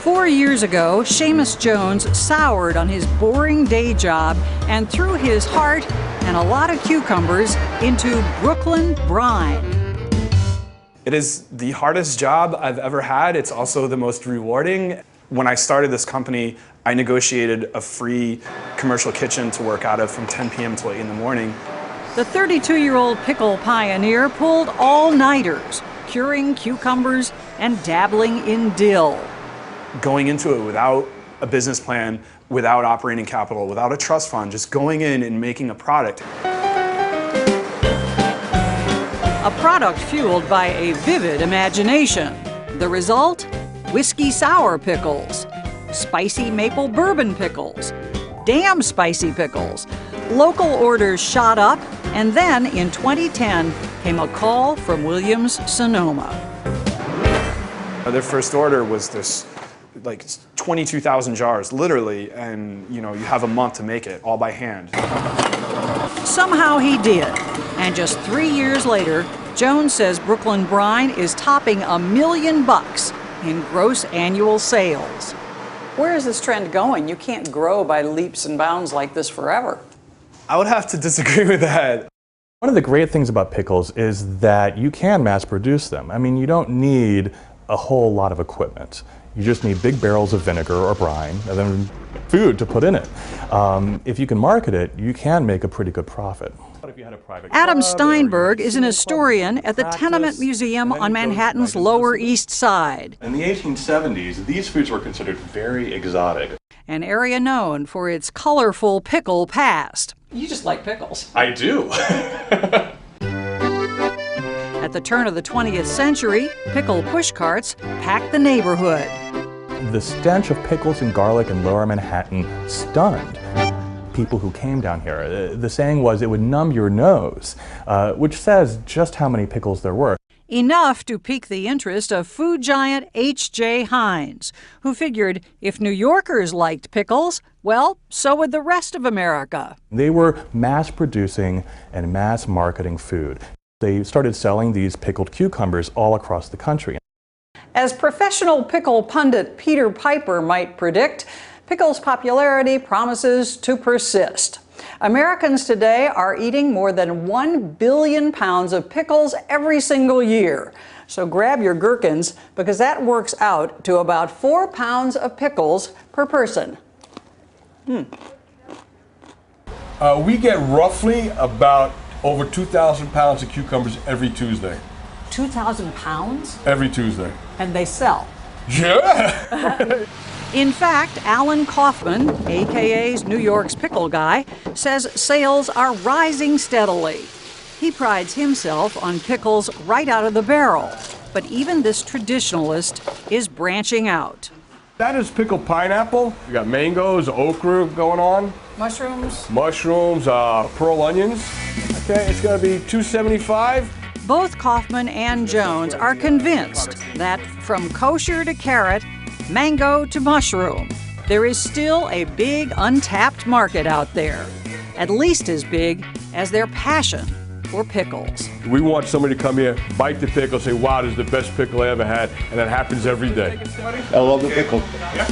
4 years ago, Shamus Jones soured on his boring day job and threw his heart and a lot of cucumbers into Brooklyn Brine. It is the hardest job I've ever had. It's also the most rewarding. When I started this company, I negotiated a free commercial kitchen to work out of from 10 p.m. till 8 in the morning. The 32-year-old pickle pioneer pulled all-nighters, curing cucumbers and dabbling in dill. Going into it without a business plan, without operating capital, without a trust fund, just going in and making a product. A product fueled by a vivid imagination. The result? Whiskey sour pickles, spicy maple bourbon pickles, damn spicy pickles. Local orders shot up, and then in 2010 came a call from Williams-Sonoma. Their first order was this, like 22,000 jars, literally, and you have a month to make it, all by hand. Somehow he did, and just 3 years later, Jones says Brooklyn Brine is topping $1 million in gross annual sales. Where is this trend going? You can't grow by leaps and bounds like this forever. I would have to disagree with that. One of the great things about pickles is that you can mass produce them. I mean, you don't need a whole lot of equipment. You just need big barrels of vinegar or brine and then food to put in it. If you can market it, you can make a pretty good profit. Adam Steinberg is an historian at the Tenement Museum on Manhattan's Lower East Side. In the 1870s, these foods were considered very exotic. An area known for its colorful pickle past. You just like pickles. I do. At the turn of the 20th century, pickle pushcarts packed the neighborhood. The stench of pickles and garlic in Lower Manhattan stunned people who came down here. The saying was it would numb your nose, which says just how many pickles there were. Enough to pique the interest of food giant H.J. Heinz, who figured if New Yorkers liked pickles, well, so would the rest of America. They were mass producing and mass marketing food. They started selling these pickled cucumbers all across the country. As professional pickle pundit Peter Piper might predict, pickles' popularity promises to persist. Americans today are eating more than 1 billion pounds of pickles every single year. So grab your gherkins, because that works out to about 4 pounds of pickles per person. We get roughly about over 2,000 pounds of cucumbers every Tuesday. 2,000 pounds? Every Tuesday. And they sell? Yeah! In fact, Alan Kaufman, a.k.a. New York's pickle guy, says sales are rising steadily. He prides himself on pickles right out of the barrel, but even this traditionalist is branching out. That is pickled pineapple. We got mangoes, okra going on. Mushrooms? Mushrooms, pearl onions. Okay, it's gonna be $2.75. Both Kaufman and Jones are convinced that from kosher to carrot, mango to mushroom, there is still a big untapped market out there, at least as big as their passion for pickles. We want somebody to come here, bite the pickle, say, wow, this is the best pickle I ever had, and that happens every day. I love the pickle. Yeah.